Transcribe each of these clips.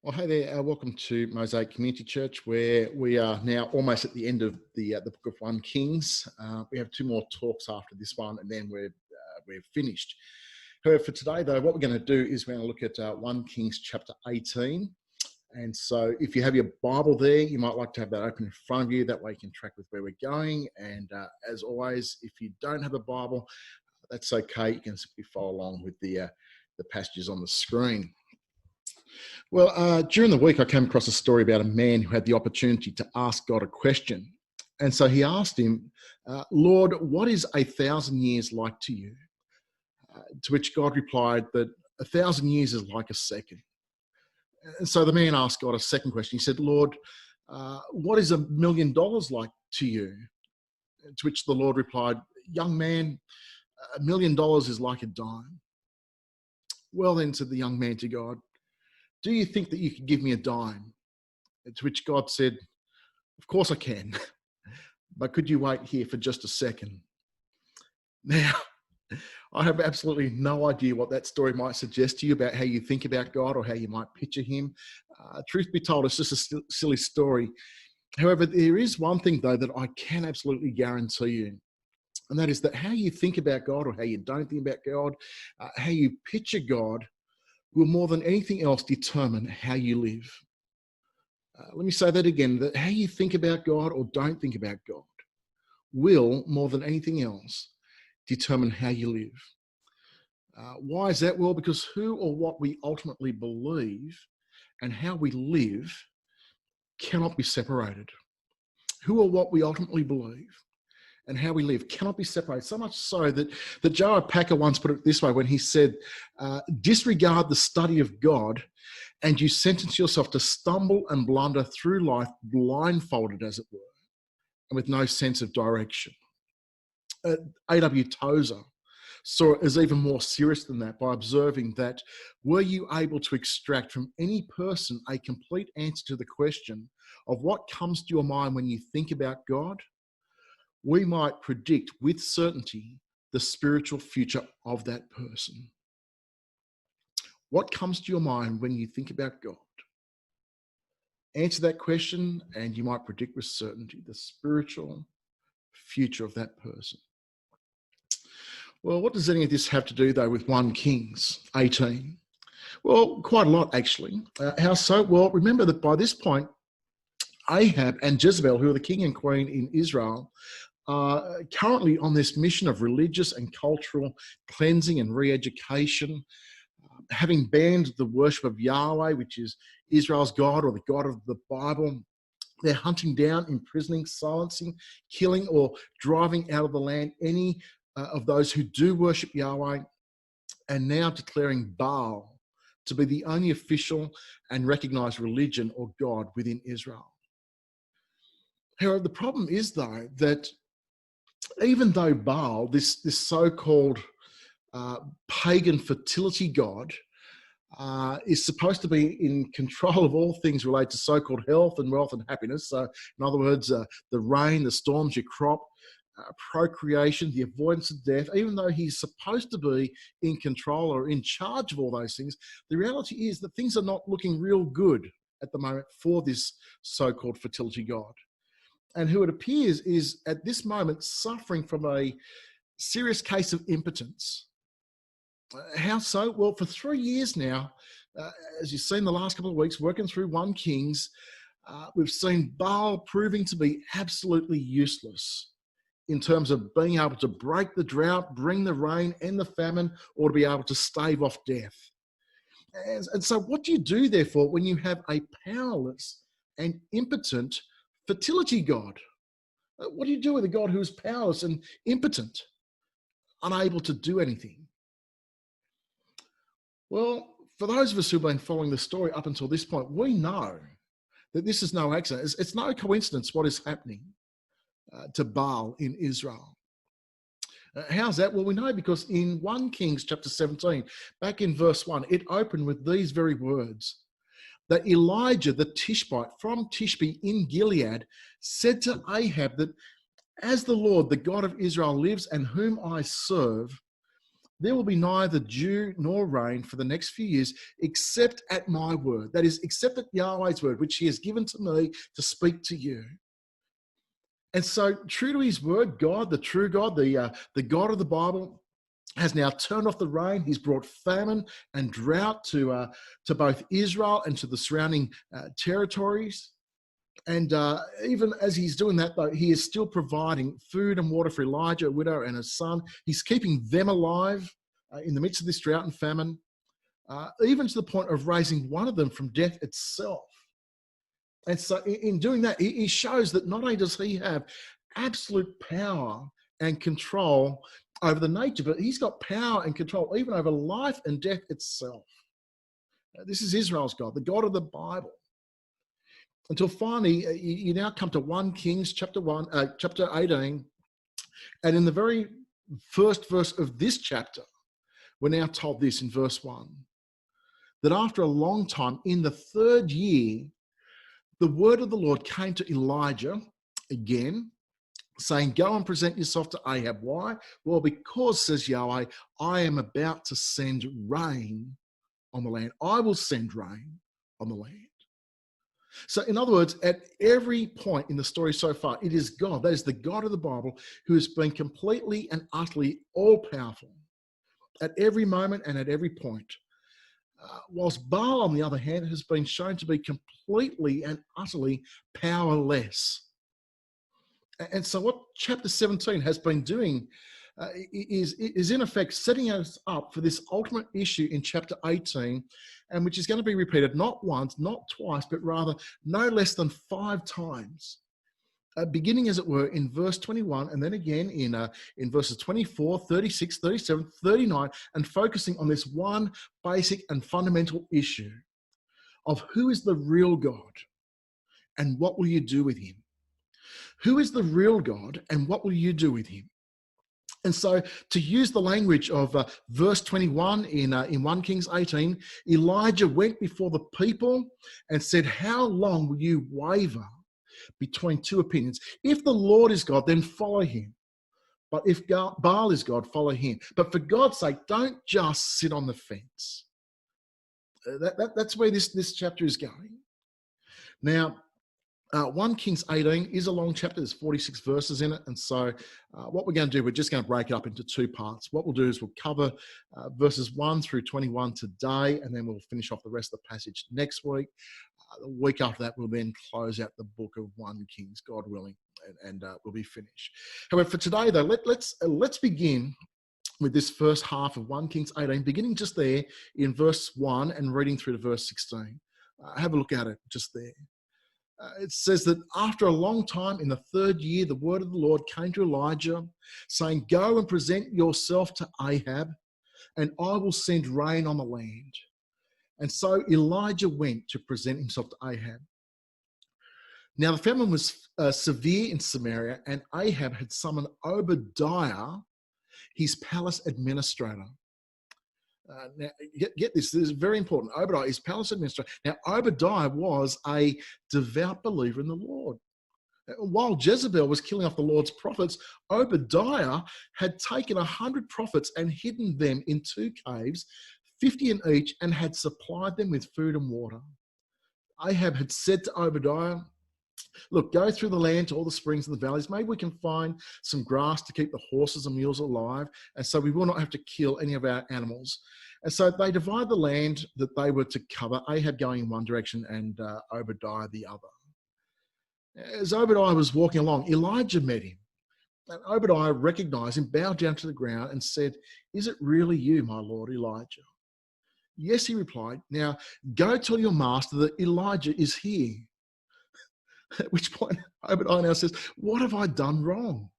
Well, hey there. Welcome to Mosaic Community Church, where we are now almost at the end of the Book of 1 Kings. We have two more talks after this one, and then we're finished. However, for today, though, what we're going to do is we're going to look at 1 Kings chapter 18. And so, if you have your Bible there, you might like to have that open in front of you. That way, you can track with where we're going. And as always, if you don't have a Bible, that's okay. You can simply follow along with the passages on the screen. Well, during the week, I came across a story about a man who had the opportunity to ask God a question. And so he asked him, Lord, what is 1,000 years like to you? To which God replied that 1,000 years is like a second. And so the man asked God a second question. He said, Lord, what is $1,000,000 like to you? To which the Lord replied, young man, $1,000,000 is like a dime. Well then, said the young man to God, do you think that you could give me a dime? To which God said, of course I can, but could you wait here for just a second? Now, I have absolutely no idea what that story might suggest to you about how you think about God or how you might picture him. Truth be told, it's just a silly story. However, there is one thing, though, that I can absolutely guarantee you, and that is that how you think about God or how you don't think about God, how you picture God, will more than anything else determine how you live. Let me say that again, that how you think about God or don't think about God will, more than anything else, determine how you live. Why is that? Well, because who or what we ultimately believe and how we live cannot be separated. Who or what we ultimately believe and how we live cannot be separated. So much so that Joe Packer once put it this way when he said, disregard the study of God and you sentence yourself to stumble and blunder through life blindfolded, as it were, and with no sense of direction. A.W. Tozer saw it as even more serious than that by observing that were you able to extract from any person a complete answer to the question of what comes to your mind when you think about God, we might predict with certainty the spiritual future of that person. What comes to your mind when you think about God? Answer that question and you might predict with certainty the spiritual future of that person. Well, what does any of this have to do, though, with 1 Kings 18? Well, quite a lot, actually. How so? Well, remember that by this point, Ahab and Jezebel, who are the king and queen in Israel, are currently on this mission of religious and cultural cleansing and re-education, having banned the worship of Yahweh, which is Israel's God or the God of the Bible. They're hunting down, imprisoning, silencing, killing, or driving out of the land any of those who do worship Yahweh, and now declaring Baal to be the only official and recognized religion or God within Israel. However, the problem is, though, that even though Baal, this so-called pagan fertility god, is supposed to be in control of all things related to so-called health and wealth and happiness. So, in other words, the rain, the storms, your crop, procreation, the avoidance of death, even though he's supposed to be in control or in charge of all those things, the reality is that things are not looking real good at the moment for this so-called fertility god. And who it appears is at this moment suffering from a serious case of impotence. How so? Well, for 3 years now, as you've seen the last couple of weeks, working through 1 Kings, we've seen Baal proving to be absolutely useless in terms of being able to break the drought, bring the rain and the famine, or to be able to stave off death. And so what do you do, therefore, when you have a powerless and impotent fertility god? What do you do with a God who is powerless and impotent, unable to do anything? Well, for those of us who've been following the story up until this point, we know that this is no accident. It's no coincidence what is happening to Baal in Israel. How's that? Well, we know because in 1 Kings chapter 17, back in verse 1, it opened with these very words, that Elijah the Tishbite from Tishbe in Gilead said to Ahab that as the Lord, the God of Israel lives and whom I serve, there will be neither dew nor rain for the next few years, except at my word. That is, except at Yahweh's word, which he has given to me to speak to you. And so, true to his word, God, the true God, the God of the Bible, has now turned off the rain. He's brought famine and drought to both Israel and to the surrounding territories. And even as he's doing that, though, he is still providing food and water for Elijah, a widow, and his son. He's keeping them alive in the midst of this drought and famine, even to the point of raising one of them from death itself. And so in doing that, he shows that not only does he have absolute power and control over the nature, but he's got power and control even over life and death itself. This is Israel's God, the God of the Bible. Until finally, you now come to 1 Kings chapter 18, and in the very first verse of this chapter, we're now told this in verse 1, that after a long time, in the third year, the word of the Lord came to Elijah again, saying, go and present yourself to Ahab. Why? Well, because, says Yahweh, I am about to send rain on the land. I will send rain on the land. So in other words, at every point in the story so far, it is God, that is the God of the Bible, who has been completely and utterly all-powerful at every moment and at every point. Whilst Baal, on the other hand, has been shown to be completely and utterly powerless. And so what chapter 17 has been doing is in effect setting us up for this ultimate issue in chapter 18, and which is going to be repeated not once, not twice, but rather no less than 5 times. Beginning, as it were, in verse 21, and then again in verses 24, 36, 37, 39, and focusing on this one basic and fundamental issue of who is the real God and what will you do with him? Who is the real God and what will you do with him? And so, to use the language of verse 21 in 1 Kings 18, Elijah went before the people and said, how long will you waver between two opinions? If the Lord is God, then follow him. But if Baal is God, follow him. But for God's sake, don't just sit on the fence. That's where this chapter is going. Now, 1 Kings 18 is a long chapter. There's 46 verses in it. And so what we're going to do, we're just going to break it up into 2 parts. What we'll do is we'll cover verses 1 through 21 today, and then we'll finish off the rest of the passage next week. The week after that, we'll then close out the book of 1 Kings, God willing, and we'll be finished. However, for today, though, let's begin with this first half of 1 Kings 18, beginning just there in verse 1 and reading through to verse 16. Have a look at it just there. It says that after a long time, in the 3rd year, the word of the Lord came to Elijah, saying, go and present yourself to Ahab, and I will send rain on the land. And so Elijah went to present himself to Ahab. Now the famine was severe in Samaria, and Ahab had summoned Obadiah, his palace administrator. Now, get this is very important. Obadiah is palace administrator. Now, Obadiah was a devout believer in the Lord. While Jezebel was killing off the Lord's prophets, Obadiah had taken 100 prophets and hidden them in 2 caves, 50 in each, and had supplied them with food and water. Ahab had said to Obadiah, look, go through the land to all the springs and the valleys. Maybe we can find some grass to keep the horses and mules alive, and so we will not have to kill any of our animals. And so they divide the land that they were to cover, Ahab going in one direction and Obadiah the other. As Obadiah was walking along, Elijah met him. And Obadiah recognized him, bowed down to the ground and said, is it really you, my lord Elijah? Yes, he replied. Now go tell your master that Elijah is here. At which point Obadiah now says, what have I done wrong?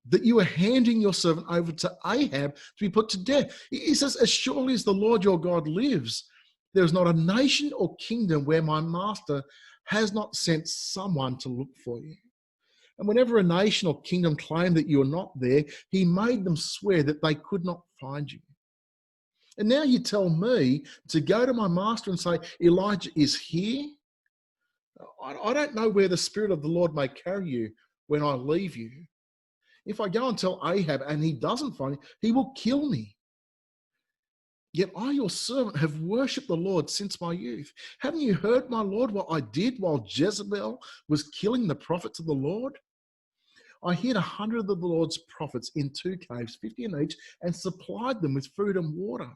That you are handing your servant over to Ahab to be put to death. He says, as surely as the Lord your God lives, there is not a nation or kingdom where my master has not sent someone to look for you. And whenever a nation or kingdom claimed that you are not there, he made them swear that they could not find you. And now you tell me to go to my master and say, Elijah is here? I don't know where the Spirit of the Lord may carry you when I leave you. If I go and tell Ahab and he doesn't find me, he will kill me. Yet I, your servant, have worshipped the Lord since my youth. Haven't you heard, my Lord, what I did while Jezebel was killing the prophets of the Lord? I hid 100 of the Lord's prophets in 2 caves, 50 in each, and supplied them with food and water.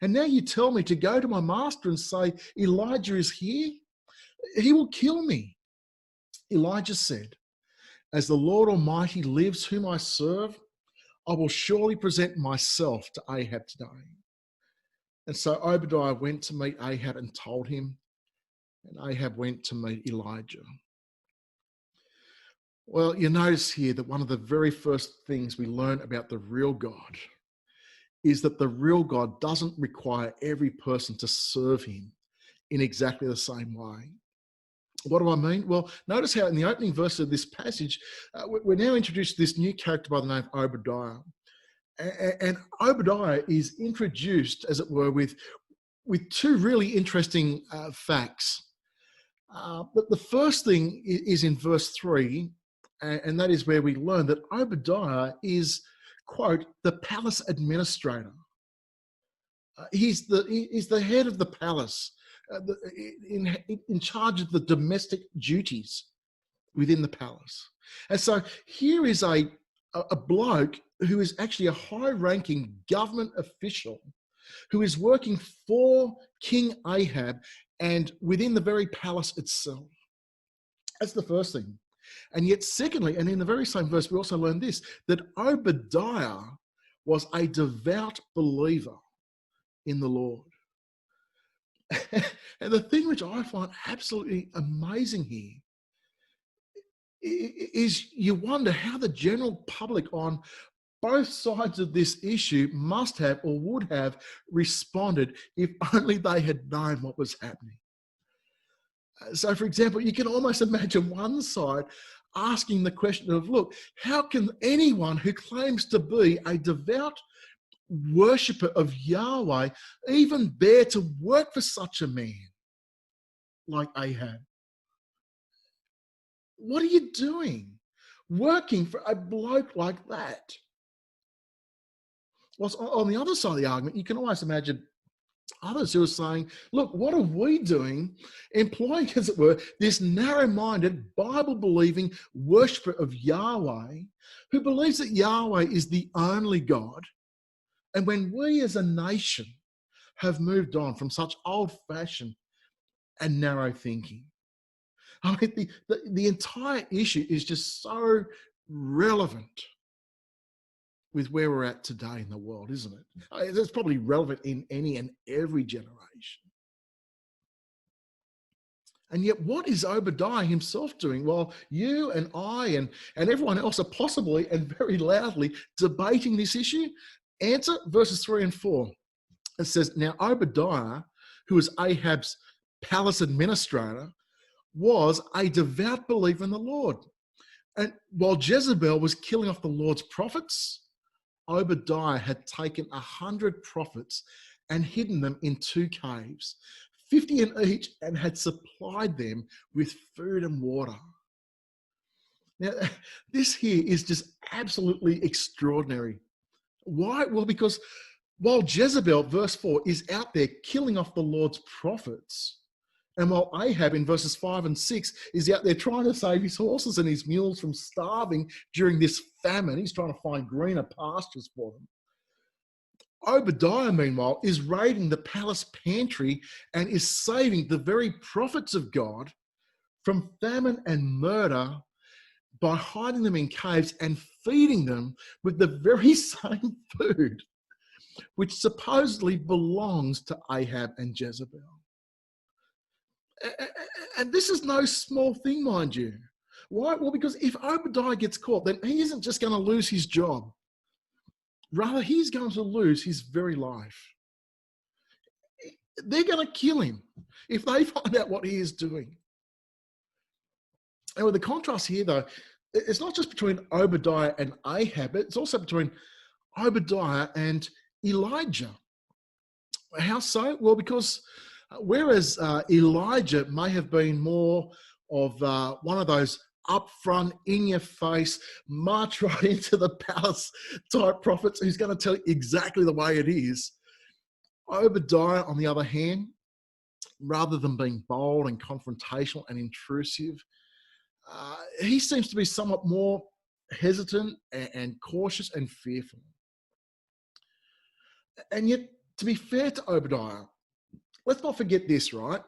And now you tell me to go to my master and say, Elijah is here? He will kill me. Elijah said, as the Lord Almighty lives, whom I serve, I will surely present myself to Ahab today. And so Obadiah went to meet Ahab and told him, and Ahab went to meet Elijah. Well, you notice here that one of the very first things we learn about the real God is that the real God doesn't require every person to serve him in exactly the same way. What do I mean? Well, notice how in the opening verse of this passage, we're now introduced to this new character by the name of Obadiah. And Obadiah is introduced, as it were, with two really interesting facts. But the first thing is in verse 3, and that is where we learn that Obadiah is, quote, the palace administrator. He's the head of the palace, in charge of the domestic duties within the palace. And so here is a bloke who is actually a high-ranking government official who is working for King Ahab and within the very palace itself. That's the first thing. And yet, secondly, and in the very same verse, we also learn this, that Obadiah was a devout believer in the Lord. And the thing which I find absolutely amazing here is you wonder how the general public on both sides of this issue must have or would have responded if only they had known what was happening. So, for example, you can almost imagine one side asking the question of, look, how can anyone who claims to be a devout worshipper of Yahweh even bear to work for such a man like Ahab? What are you doing working for a bloke like that? Well, on the other side of the argument, you can always imagine others who are saying, look, what are we doing employing, as it were, this narrow-minded, Bible-believing worshipper of Yahweh who believes that Yahweh is the only God? And when we as a nation have moved on from such old-fashioned and narrow thinking, I mean, the entire issue is just so relevant with where we're at today in the world, isn't it? It's probably relevant in any and every generation. And yet, what is Obadiah himself doing while you and I and everyone else are possibly and very loudly debating this issue? Answer, verses 3 and 4. It says, now Obadiah, who was Ahab's palace administrator, was a devout believer in the Lord. And while Jezebel was killing off the Lord's prophets, Obadiah had taken 100 prophets and hidden them in 2 caves, 50 in each, and had supplied them with food and water. Now, this here is just absolutely extraordinary. Why? Well, because while Jezebel, verse 4, is out there killing off the Lord's prophets, and while Ahab in verses 5 and 6 is out there trying to save his horses and his mules from starving during this famine, he's trying to find greener pastures for them. Obadiah, meanwhile, is raiding the palace pantry and is saving the very prophets of God from famine and murder by hiding them in caves and feeding them with the very same food which supposedly belongs to Ahab and Jezebel. And this is no small thing, mind you. Why? Well, because if Obadiah gets caught, then he isn't just going to lose his job. Rather, he's going to lose his very life. They're going to kill him if they find out what he is doing. And with the contrast here, though, it's not just between Obadiah and Ahab, it's also between Obadiah and Elijah. How so? Well, because whereas Elijah may have been more of one of those upfront, in-your-face, march right into the palace type prophets who's going to tell you exactly the way it is, Obadiah, on the other hand, rather than being bold and confrontational and intrusive, he seems to be somewhat more hesitant and cautious and fearful. And yet, to be fair to Obadiah, let's not forget this, right?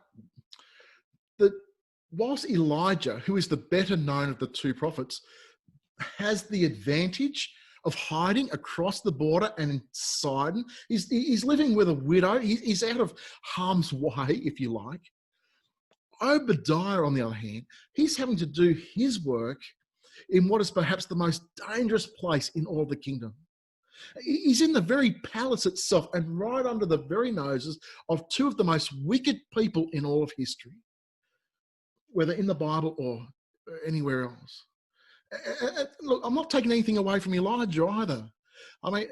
That whilst Elijah, who is the better known of the two prophets, has the advantage of hiding across the border and in Sidon, he's living with a widow, he's out of harm's way, if you like. Obadiah, on the other hand, he's having to do his work in what is perhaps the most dangerous place in all the kingdom. He's in the very palace itself and right under the very noses of two of the most wicked people in all of history, whether in the Bible or anywhere else. Look, I'm not taking anything away from Elijah either. I mean,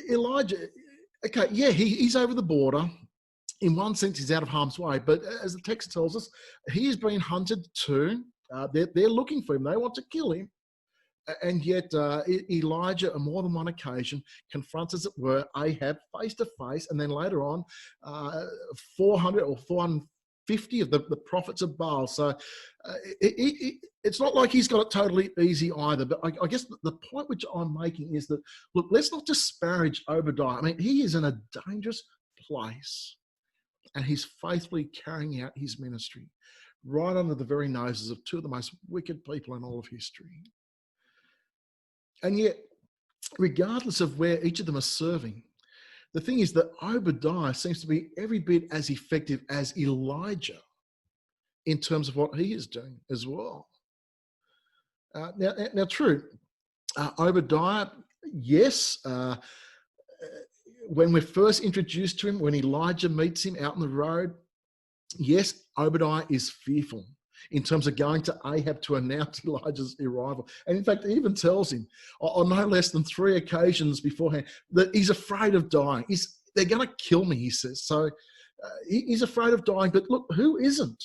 Elijah, okay, yeah, he's over the border. In one sense, he's out of harm's way, but as the text tells us, he is being hunted too. They're looking for him. They want to kill him. And yet Elijah, on more than one occasion, confronts, as it were, Ahab face to face, and then later on, 400 or 450 of the prophets of Baal. So it's not like he's got it totally easy either. But I guess the point which I'm making is that, look, let's not disparage Obadiah. I mean, he is in a dangerous place, and he's faithfully carrying out his ministry right under the very noses of two of the most wicked people in all of history. And yet, regardless of where each of them are serving, the thing is that Obadiah seems to be every bit as effective as Elijah in terms of what he is doing as well. Now, true, Obadiah, yes, when we're first introduced to him, when Elijah meets him out on the road, yes, Obadiah is fearful in terms of going to Ahab to announce Elijah's arrival. And in fact, he even tells him on no less than 3 occasions beforehand that he's afraid of dying. They're going to kill me, he says. So he's afraid of dying. But look, who isn't?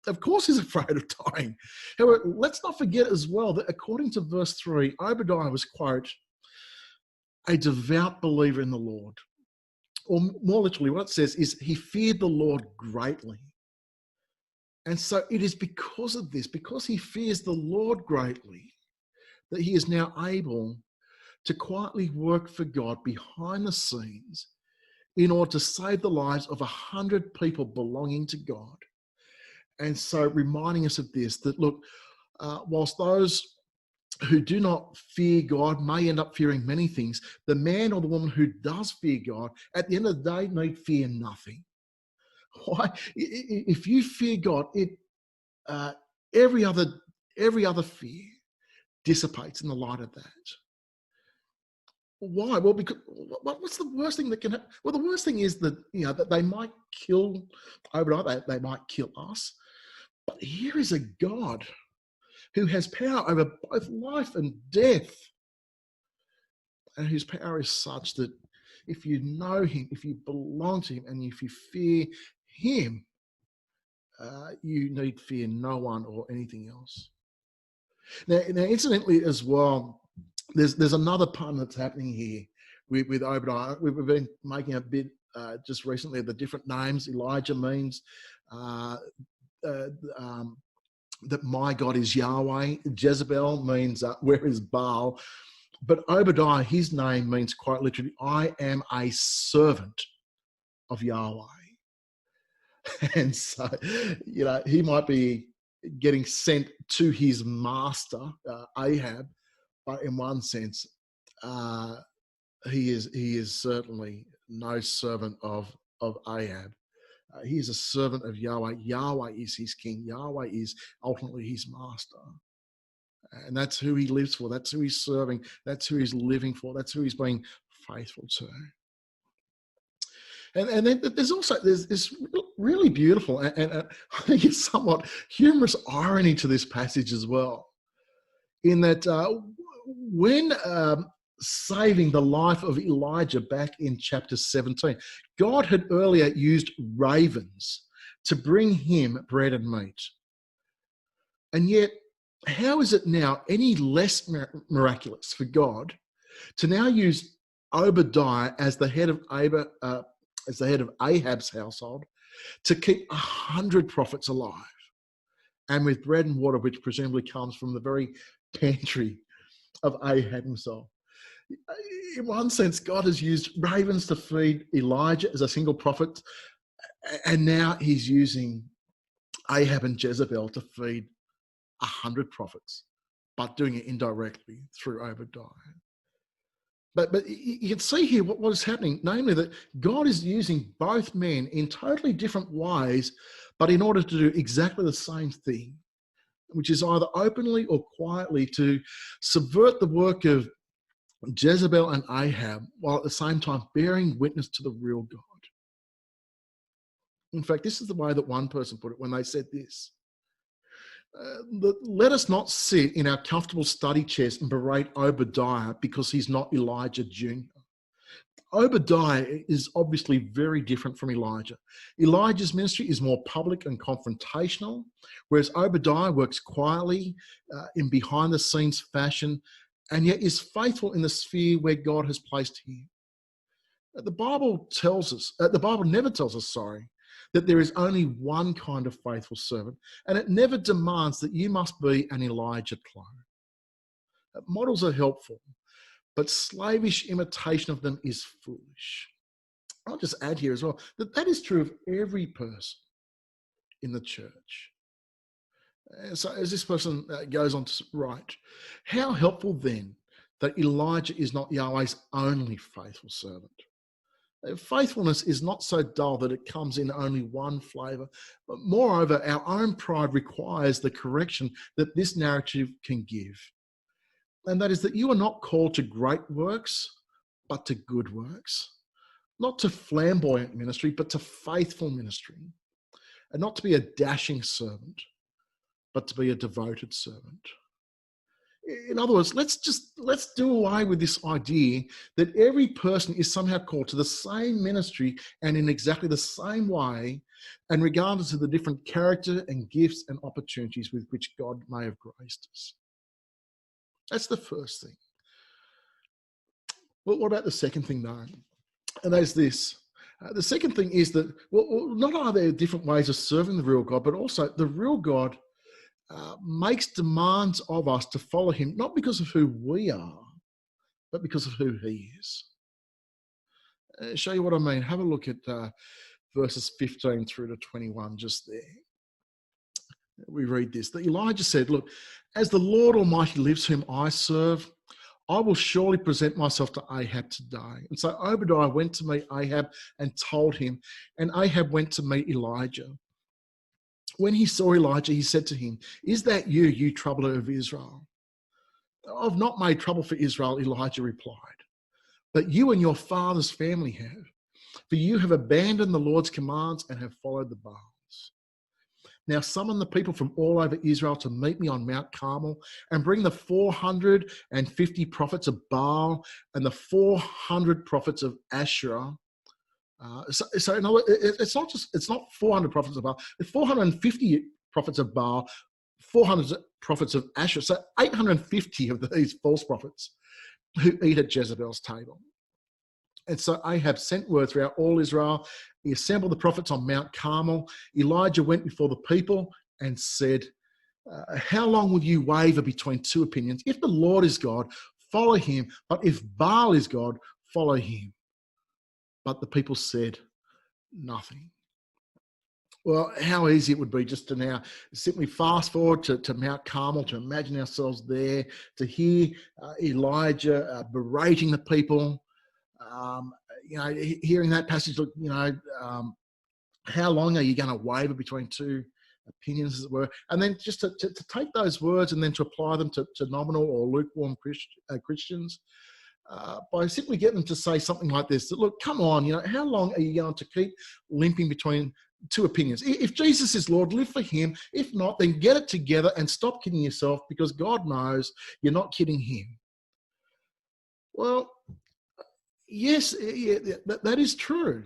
Of course he's afraid of dying. However, let's not forget as well that according to verse 3, Obadiah was, quote, a devout believer in the Lord. Or more literally, what it says is he feared the Lord greatly. And so it is because of this, because he fears the Lord greatly, that he is now able to quietly work for God behind the scenes in order to save the lives of 100 people belonging to God. And so reminding us of this, that look, whilst those who do not fear God may end up fearing many things, the man or the woman who does fear God, at the end of the day, need fear nothing. Why? If you fear God, every other fear dissipates in the light of that. Why? Well, because what's the worst thing that can happen? Well, the worst thing is that that they might kill Obadiah, they might kill us. But here is a God who has power over both life and death, and whose power is such that if you know him, if you belong to him, and if you fear him, you need fear no one or anything else. Now, incidentally as well, there's another pun that's happening here with Obadiah. We've been making a bit just recently of the different names. Elijah means that my God is Yahweh. Jezebel means where is Baal. But Obadiah, his name means quite literally, I am a servant of Yahweh. And so, he might be getting sent to his master, Ahab, but in one sense, he is certainly no servant of Ahab. He is a servant of Yahweh. Yahweh is his king. Yahweh is ultimately his master. And that's who he lives for. That's who he's serving. That's who he's living for. That's who he's being faithful to. And then there's this really beautiful and I think it's somewhat humorous irony to this passage as well, in that when saving the life of Elijah back in chapter 17, God had earlier used ravens to bring him bread and meat. And yet, how is it now any less miraculous for God to now use Obadiah as the head of as the head of Ahab's household, to keep 100 prophets alive, and with bread and water, which presumably comes from the very pantry of Ahab himself. In one sense, God has used ravens to feed Elijah as a single prophet, and now he's using Ahab and Jezebel to feed 100 prophets, but doing it indirectly through Obadiah. But you can see here what is happening, namely that God is using both men in totally different ways, but in order to do exactly the same thing, which is either openly or quietly to subvert the work of Jezebel and Ahab, while at the same time bearing witness to the real God. In fact, this is the way that one person put it when they said this. Let us not sit in our comfortable study chairs and berate Obadiah because he's not Elijah Jr. Obadiah is obviously very different from Elijah. Elijah's ministry is more public and confrontational, whereas Obadiah works quietly in behind-the-scenes fashion, and yet is faithful in the sphere where God has placed him. The Bible never tells us, that there is only one kind of faithful servant, and it never demands that you must be an Elijah clone. Models are helpful, but slavish imitation of them is foolish. I'll just add here as well that is true of every person in the church. So as this person goes on to write, how helpful then that Elijah is not Yahweh's only faithful servant. Faithfulness is not so dull that it comes in only one flavour. But moreover, our own pride requires the correction that this narrative can give. And that is that you are not called to great works, but to good works. Not to flamboyant ministry, but to faithful ministry. And not to be a dashing servant, but to be a devoted servant. In other words, let's do away with this idea that every person is somehow called to the same ministry and in exactly the same way, and regardless of the different character and gifts and opportunities with which God may have graced us. That's the first thing. Well, what about the second thing, though? And that is this. The second thing is that, not are there different ways of serving the real God, but also the real God makes demands of us to follow him, not because of who we are, but because of who he is. Show you what I mean. Have a look at verses 15 through to 21 just there. We read this, that Elijah said, look, as the Lord Almighty lives whom I serve, I will surely present myself to Ahab today. And so Obadiah went to meet Ahab and told him, and Ahab went to meet Elijah. When he saw Elijah, he said to him, is that you, you troubler of Israel? I've not made trouble for Israel, Elijah replied, but you and your father's family have, for you have abandoned the Lord's commands and have followed the Baals. Now summon the people from all over Israel to meet me on Mount Carmel and bring the 450 prophets of Baal and the 400 prophets of Asherah. So in other words, it's not 400 prophets of Baal, it's 450 prophets of Baal, 400 prophets of Asherah. So 850 of these false prophets who eat at Jezebel's table. And so Ahab sent word throughout all Israel. He assembled the prophets on Mount Carmel. Elijah went before the people and said, how long will you waver between two opinions? If the Lord is God, follow him. But if Baal is God, follow him. But the people said nothing. Well, how easy it would be just to now simply fast forward to Mount Carmel, to imagine ourselves there, to hear Elijah berating the people. Hearing that passage, look, how long are you going to waver between two opinions, as it were? And then just to take those words and then to apply them to nominal or lukewarm Christians by simply getting them to say something like this, that, look, come on, how long are you going to keep limping between two opinions? If Jesus is Lord, live for him. If not, then get it together and stop kidding yourself, because God knows you're not kidding him. Well, yes, that is true.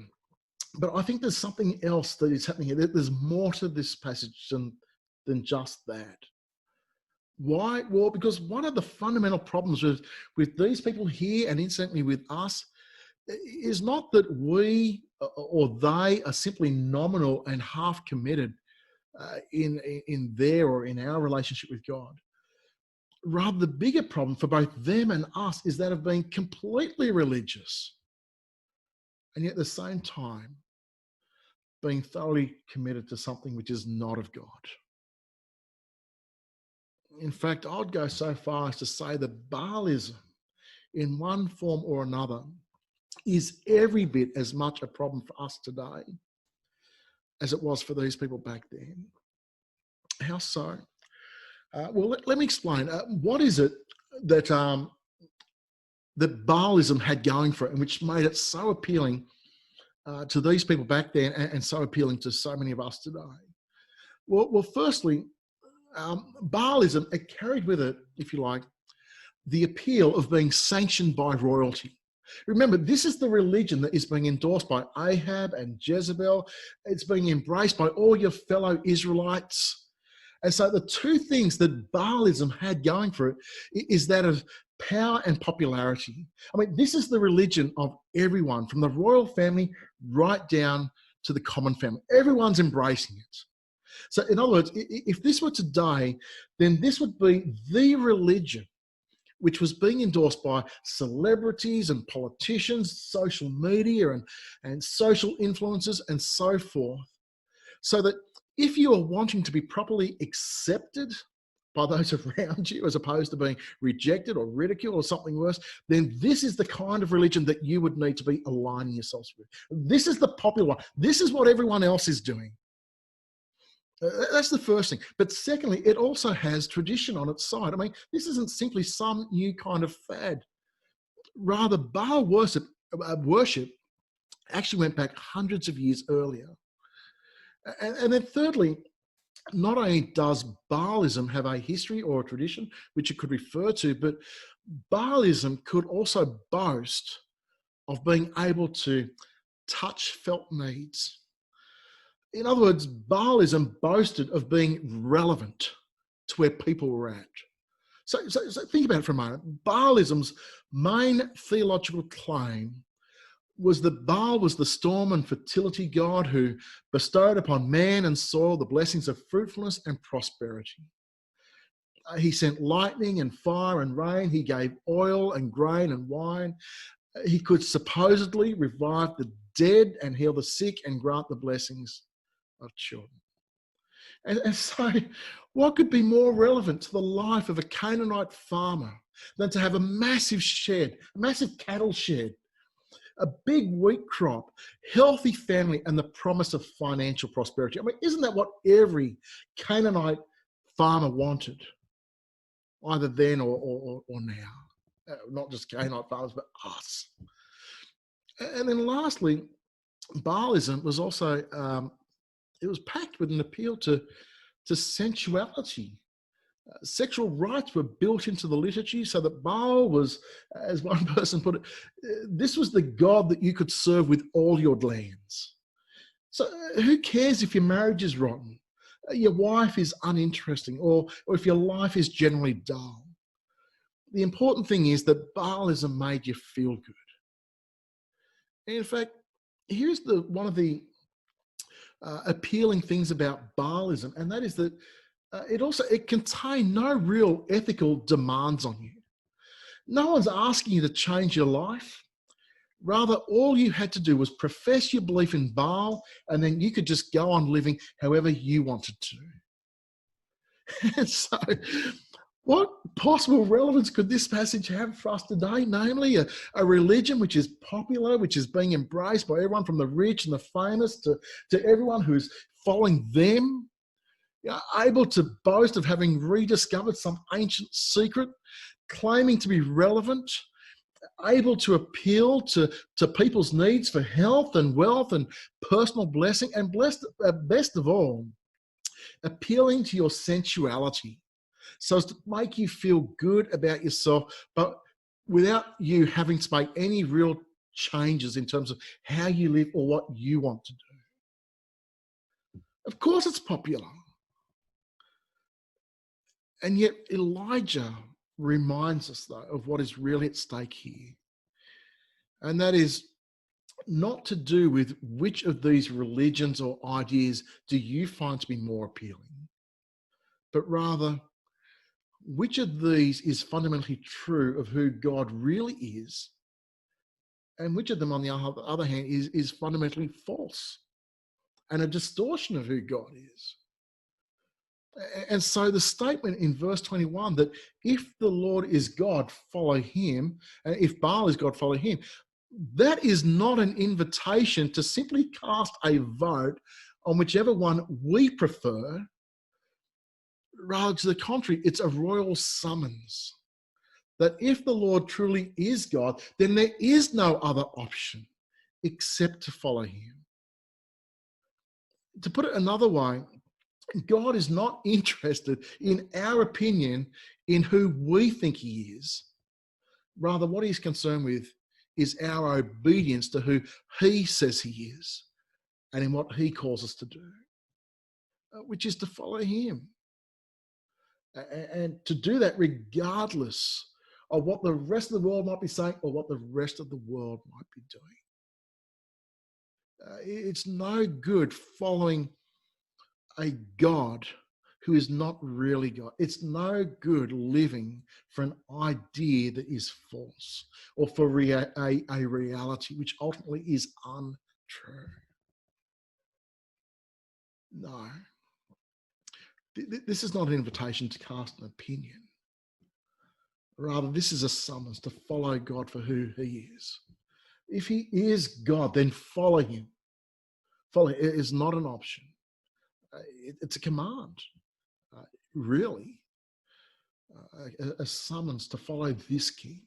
But I think there's something else that is happening here. There's more to this passage than just that. Why? Well, because one of the fundamental problems with these people here, and incidentally with us, is not that we or they are simply nominal and half committed in their or in our relationship with God. Rather, the bigger problem for both them and us is that of being completely religious and yet at the same time being thoroughly committed to something which is not of God. In fact, I'd go so far as to say that Baalism, in one form or another, is every bit as much a problem for us today as it was for these people back then. How so? Well, let me explain. What is it that that Baalism had going for it, and which made it so appealing to these people back then, and so appealing to so many of us today? Well, firstly, Baalism, it carried with it, if you like, the appeal of being sanctioned by royalty. Remember, this is the religion that is being endorsed by Ahab and Jezebel. It's being embraced by all your fellow Israelites. And so the two things that Baalism had going for it is that of power and popularity. I mean, this is the religion of everyone, from the royal family right down to the common family. Everyone's embracing it. So in other words, if this were today, then this would be the religion which was being endorsed by celebrities and politicians, social media and social influencers and so forth. So that if you are wanting to be properly accepted by those around you, as opposed to being rejected or ridiculed or something worse, then this is the kind of religion that you would need to be aligning yourselves with. This is the popular one. This is what everyone else is doing. That's the first thing. But secondly, it also has tradition on its side. I mean, this isn't simply some new kind of fad. Rather, Baal worship actually went back hundreds of years earlier. And then thirdly, not only does Baalism have a history or a tradition which it could refer to, but Baalism could also boast of being able to touch felt needs. In other words, Baalism boasted of being relevant to where people were at. So think about it for a moment. Baalism's main theological claim was that Baal was the storm and fertility god who bestowed upon man and soil the blessings of fruitfulness and prosperity. He sent lightning and fire and rain. He gave oil and grain and wine. He could supposedly revive the dead and heal the sick and grant the blessings of children. And so what could be more relevant to the life of a Canaanite farmer than to have a massive shed, a massive cattle shed, a big wheat crop, healthy family, and the promise of financial prosperity? I mean, isn't that what every Canaanite farmer wanted, either then or now? Not just Canaanite farmers, but us. And then lastly, Baalism was also it was packed with an appeal to sensuality. Sexual rights were built into the liturgy so that Baal was, as one person put it, this was the God that you could serve with all your lands. So who cares if your marriage is rotten, your wife is uninteresting, or if your life is generally dull? The important thing is that Baalism made you feel good. And in fact, here's one of the appealing things about Baalism, and that is that it contained no real ethical demands on you. No one's asking you to change your life. Rather, all you had to do was profess your belief in Baal, and then you could just go on living however you wanted to. And so, what possible relevance could this passage have for us today? Namely, a religion which is popular, which is being embraced by everyone from the rich and the famous to everyone who's following them, able to boast of having rediscovered some ancient secret, claiming to be relevant, able to appeal to people's needs for health and wealth and personal blessing, and best of all, appealing to your sensuality so as to make you feel good about yourself, but without you having to make any real changes in terms of how you live or what you want to do. Of course it's popular. And yet Elijah reminds us, though, of what is really at stake here. And that is not to do with which of these religions or ideas do you find to be more appealing, but rather which of these is fundamentally true of who God really is, and which of them, on the other hand, is fundamentally false and a distortion of who God is. And so the statement in verse 21 that if the Lord is God, follow him, and if Baal is God, follow him, that is not an invitation to simply cast a vote on whichever one we prefer. Rather, to the contrary, it's a royal summons that if the Lord truly is God, then there is no other option except to follow him. To put it another way, God is not interested in our opinion in who we think he is. Rather, what he's concerned with is our obedience to who he says he is and in what he calls us to do, which is to follow him. And to do that regardless of what the rest of the world might be saying or what the rest of the world might be doing. It's no good following a God who is not really God. It's no good living for an idea that is false or for a reality which ultimately is untrue. No. This is not an invitation to cast an opinion. Rather, this is a summons to follow God for who he is. If he is God, then follow him. Follow. It is not an option. It's a command, really. A summons to follow this king,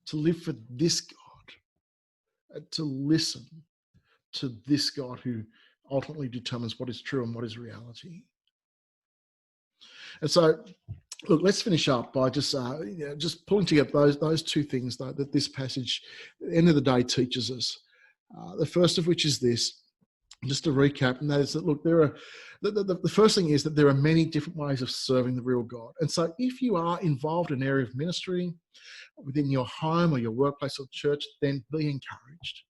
to live for this God, to listen to this God who ultimately determines what is true and what is reality. And so, look, let's finish up by just pulling together those two things that this passage, at the end of the day, teaches us. The first of which is this, just to recap, and that is that, look, the first thing is that there are many different ways of serving the real God. And so if you are involved in an area of ministry within your home or your workplace or church, then be encouraged.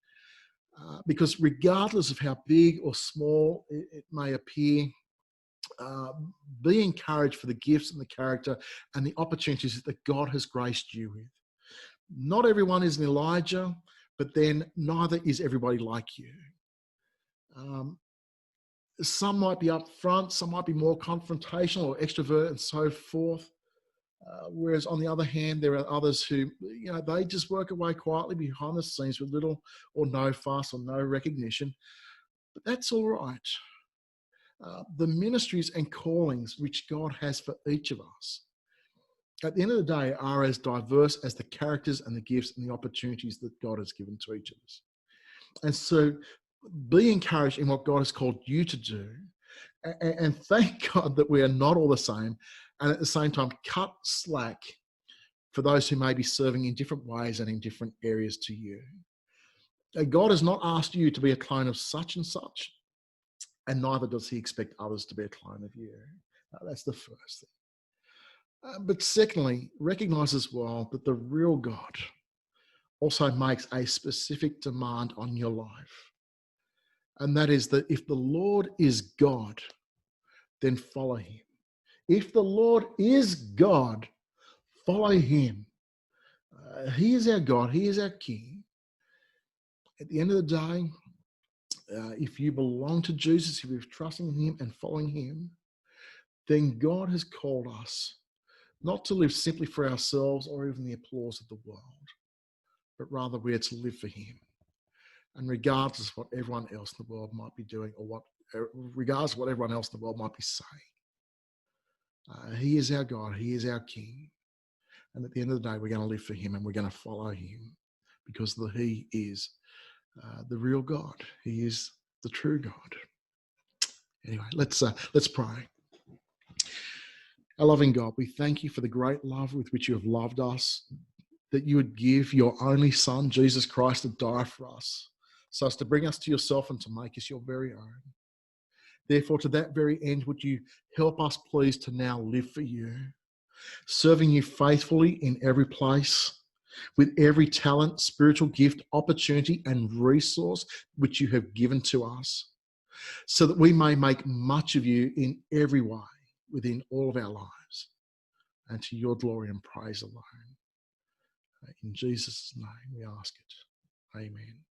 Because regardless of how big or small it may appear, be encouraged for the gifts and the character and the opportunities that God has graced you with. Not everyone is an Elijah, but then neither is everybody like you. Some might be up front, some might be more confrontational or extrovert and so forth. Whereas on the other hand, there are others who, they just work away quietly behind the scenes with little or no fuss or no recognition. But that's all right. The ministries and callings which God has for each of us, at the end of the day, are as diverse as the characters and the gifts and the opportunities that God has given to each of us. And so be encouraged in what God has called you to do. And thank God that we are not all the same. And at the same time, cut slack for those who may be serving in different ways and in different areas to you. God has not asked you to be a clone of such and such, and neither does he expect others to be a clone of you. That's the first thing. But secondly, recognize as well that the real God also makes a specific demand on your life. And that is that if the Lord is God, then follow him. If the Lord is God, follow him. He is our God. He is our King. At the end of the day, if you belong to Jesus, if you're trusting in him and following him, then God has called us not to live simply for ourselves or even the applause of the world, but rather we are to live for him. And regardless of what everyone else in the world might be doing or regardless of what everyone else in the world might be saying, he is our God, he is our King. And at the end of the day, we're going to live for him and we're going to follow him because he is the real God. He is the true God. Anyway, let's pray. Our loving God, we thank you for the great love with which you have loved us, that you would give your only Son, Jesus Christ, to die for us, so as to bring us to yourself and to make us your very own. Therefore, to that very end, would you help us, please, to now live for you, serving you faithfully in every place, with every talent, spiritual gift, opportunity, and resource which you have given to us, so that we may make much of you in every way within all of our lives, and to your glory and praise alone. In Jesus' name we ask it. Amen.